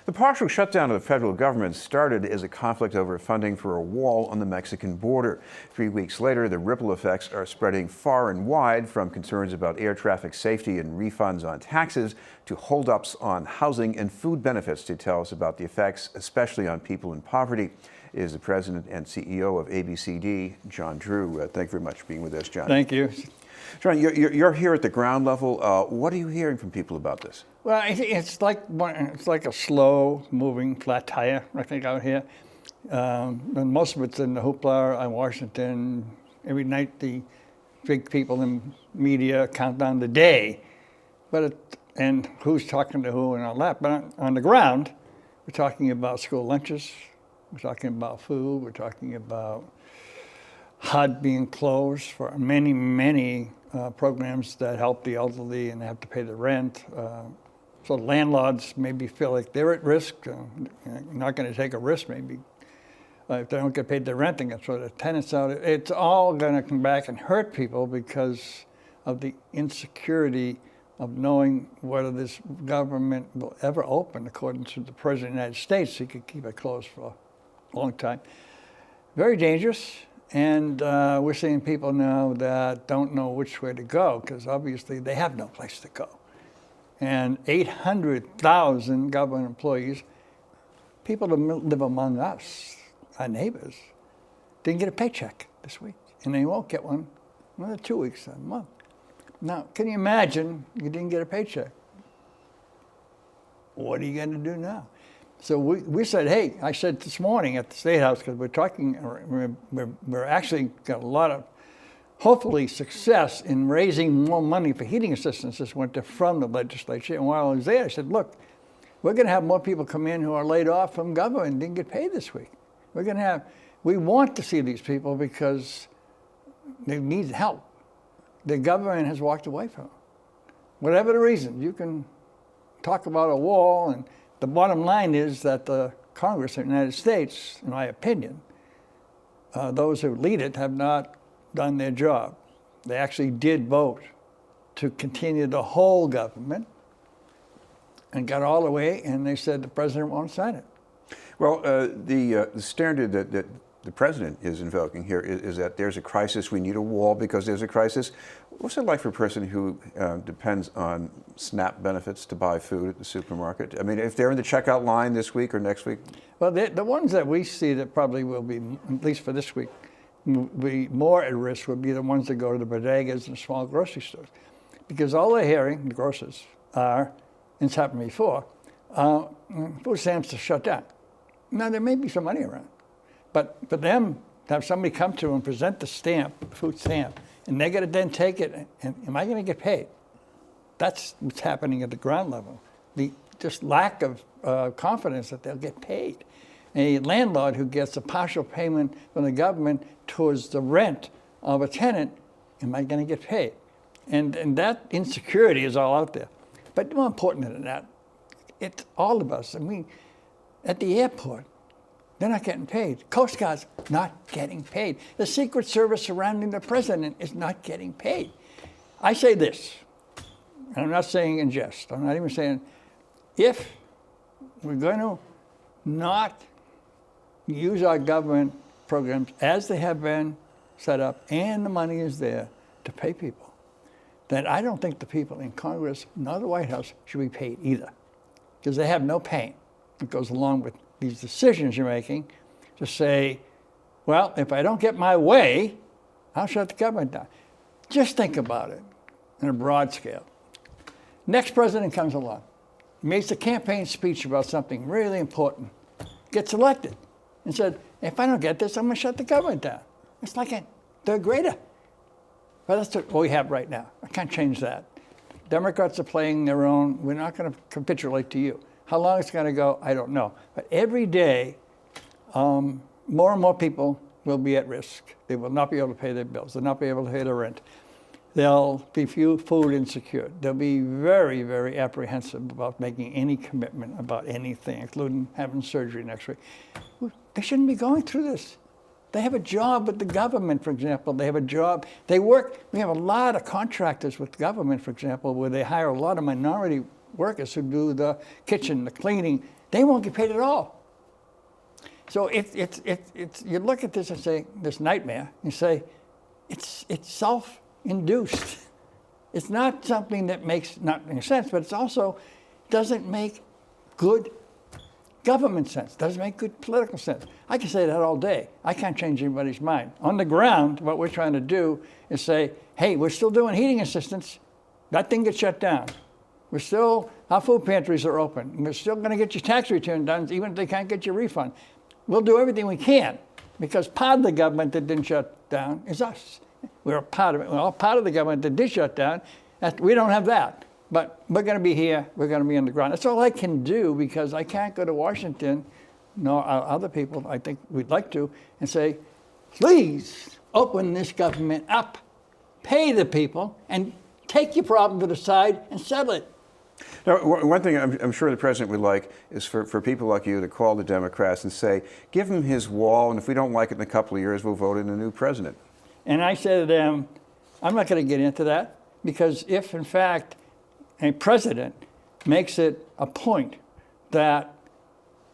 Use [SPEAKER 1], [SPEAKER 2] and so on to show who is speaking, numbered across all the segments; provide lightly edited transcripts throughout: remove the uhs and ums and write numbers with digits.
[SPEAKER 1] The partial shutdown of the federal government started as a conflict over funding for a wall on the Mexican border. 3 weeks later, the ripple effects are spreading far and wide, from concerns about air traffic safety and refunds on taxes to holdups on housing and food benefits. To tell us about the effects, especially on people in poverty, is the president and CEO of ABCD, John Drew. Thank you very much for being with us, John.
[SPEAKER 2] Thank you.
[SPEAKER 1] John, you're here at the ground level. What are you hearing from people about this?
[SPEAKER 2] Well, it's like a slow-moving flat tire, I think, out here. And most of it's in the hoopla in Washington. Every night, the big people in media count down the day, and who's talking to who and all that. But on the ground, we're talking about school lunches. We're talking about food. We're talking about HUD being closed for many programs that help the elderly and they have to pay the rent. So landlords maybe feel like they're at risk, not going to take a risk maybe. If they don't get paid their rent, they can throw the tenants out. It's all going to come back and hurt people because of the insecurity of knowing whether this government will ever open. According to the President of the United States, he could keep it closed for a long time. Very dangerous. And we're seeing people now that don't know which way to go because obviously they have no place to go. And 800,000 government employees, people that live among us, our neighbors, didn't get a paycheck this week. And they won't get one another 2 weeks, a month. Now, can you imagine you didn't get a paycheck? What are you going to do now? So we said, hey, I said this morning at the State House, because we're actually got a lot of, hopefully, success in raising more money for heating assistance this winter from the legislature. And while I was there, I said, look, we're going to have more people come in who are laid off from government and didn't get paid this week. We want to see these people because they need help. The government has walked away from them. Whatever the reason, you can talk about a wall, and the bottom line is that the Congress of the United States, in my opinion, those who lead it have not done their job. They actually did vote to continue the whole government and got all the way, and they said the president won't sign it.
[SPEAKER 1] Well, the standard that the president is invoking here is that there's a crisis, we need a wall because there's a crisis. What's it like for a person who depends on SNAP benefits to buy food at the supermarket? I mean, if they're in the checkout line this week or next week?
[SPEAKER 2] Well, the ones that we see that probably will be, at least for this week, be more at risk would be the ones that go to the bodegas and small grocery stores. Because all they're hearing, the grocers, are, and it's happened before, food stamps are shut down. Now, there may be some money around, but for them to have somebody come to and present the stamp, food stamp, and they're going to then take it, and am I going to get paid? That's what's happening at the ground level. The just lack of confidence that they'll get paid. A landlord who gets a partial payment from the government towards the rent of a tenant, am I going to get paid? And that insecurity is all out there. But more important than that, it's all of us. I mean, at the airport, they're not getting paid. Coast Guard's not getting paid. The Secret Service surrounding the president is not getting paid. I say this, and I'm not saying in jest, I'm not even saying, if we're going to not use our government programs as they have been set up and the money is there to pay people, then I don't think the people in Congress nor the White House should be paid either, because they have no pain that goes along with these decisions you're making to say, well, if I don't get my way, I'll shut the government down. Just think about it on a broad scale. Next president comes along, makes a campaign speech about something really important, gets elected, and said, if I don't get this, I'm going to shut the government down. It's like a third grader. But that's what we have right now. I can't change that. Democrats are playing their own. We're not going to capitulate to you. How long it's going to go, I don't know. But every day, more and more people will be at risk. They will not be able to pay their bills. They'll not be able to pay their rent. They'll be food insecure. They'll be very, very apprehensive about making any commitment about anything, including having surgery next week. They shouldn't be going through this. They have a job with the government, for example. They have a job. They work. We have a lot of contractors with the government, for example, where they hire a lot of minority workers who do the kitchen, the cleaning, they won't get paid at all. So you look at this and say, this nightmare, you say, it's self-induced. It's not something that makes not any sense, but it's also doesn't make good government sense, doesn't make good political sense. I can say that all day. I can't change anybody's mind. On the ground, what we're trying to do is say, hey, we're still doing heating assistance. That thing gets shut down. Our food pantries are open. We're still going to get your tax return done, even if they can't get your refund. We'll do everything we can, because part of the government that didn't shut down is us. We're a part of it. We're all part of the government that did shut down. We don't have that. But we're going to be here. We're going to be on the ground. That's all I can do, because I can't go to Washington, nor other people, I think we'd like to, and say, please open this government up, pay the people, and take your problem to the side and settle it.
[SPEAKER 1] Now, one thing I'm sure the president would like is for people like you to call the Democrats and say, give him his wall, and if we don't like it in a couple of years, we'll vote in a new president.
[SPEAKER 2] And I said to them, I'm not going to get into that, because if, in fact, a president makes it a point that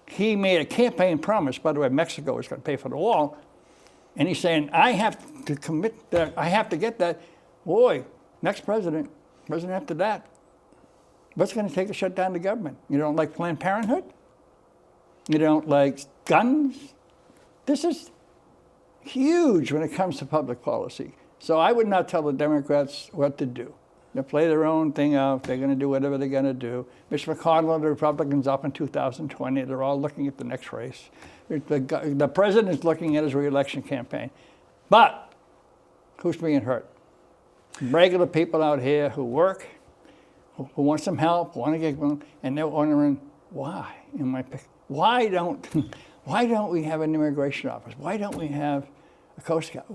[SPEAKER 2] he made a campaign promise, by the way, Mexico is going to pay for the wall, and he's saying, I have to commit that, I have to get that, boy, next president after that, what's going to take to shut down the government? You don't like Planned Parenthood? You don't like guns? This is huge when it comes to public policy. So I would not tell the Democrats what to do. They'll play their own thing out. They're going to do whatever they're going to do. Mitch McConnell and the Republicans up in 2020. They're all looking at the next race. The president is looking at his re-election campaign. But who's being hurt? Regular people out here who work, who want some help, want to get going, and they're wondering, why? Why don't we have an immigration office? Why don't we have a Coast Guard?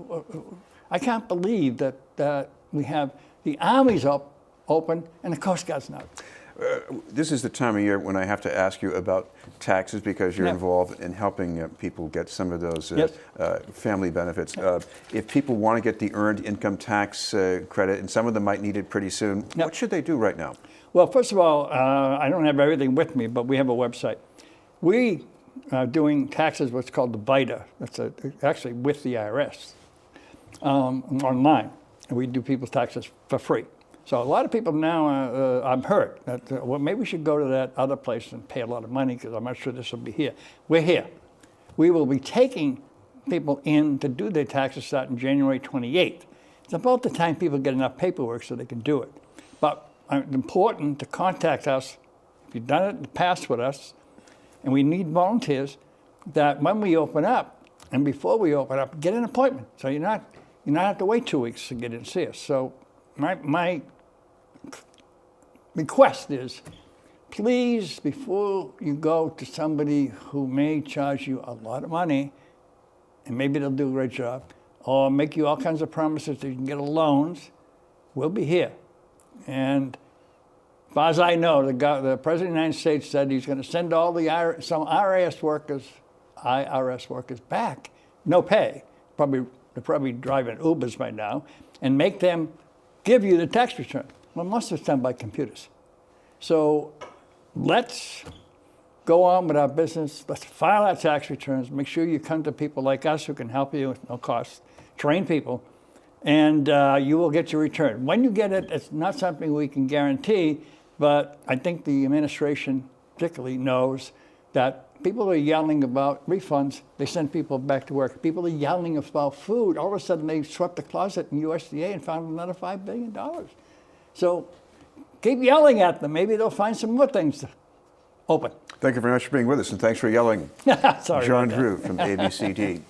[SPEAKER 2] I can't believe that we have the Army's open and the Coast Guard's not.
[SPEAKER 1] This is the time of year when I have to ask you about taxes, because you're involved in helping people get some of those family benefits. If people want to get the earned income tax credit, and some of them might need it pretty soon, what should they do right now?
[SPEAKER 2] Well, first of all, I don't have everything with me, but we have a website. We are doing taxes, what's called the VITA. That's actually with the IRS online. And we do people's taxes for free. So a lot of people now, I've heard that, well, maybe we should go to that other place and pay a lot of money, because I'm not sure this will be here. We're here. We will be taking people in to do their taxes starting January 28th. It's about the time people get enough paperwork so they can do it. But it's important to contact us, if you've done it in the past with us, and we need volunteers, that when we open up, and before we open up, get an appointment. So you not have to wait 2 weeks to get in and see us. So my request is, please, before you go to somebody who may charge you a lot of money, and maybe they'll do a great job, or make you all kinds of promises that you can get loans, we'll be here. And as far as I know, the President of the United States said he's going to send all some IRS workers back, no pay. They're probably driving Ubers by now, and make them give you the tax return. Well, most of it's done by computers. So let's go on with our business. Let's file our tax returns. Make sure you come to people like us who can help you with no cost. Train people, and you will get your return. When you get it, it's not something we can guarantee, but I think the administration particularly knows that people are yelling about refunds. They send people back to work. People are yelling about food. All of a sudden, they swept the closet in USDA and found another $5 billion. So keep yelling at them. Maybe they'll find some more things to open.
[SPEAKER 1] Thank you very much for being with us, and thanks for yelling.
[SPEAKER 2] Sorry.
[SPEAKER 1] John Drew from ABCD.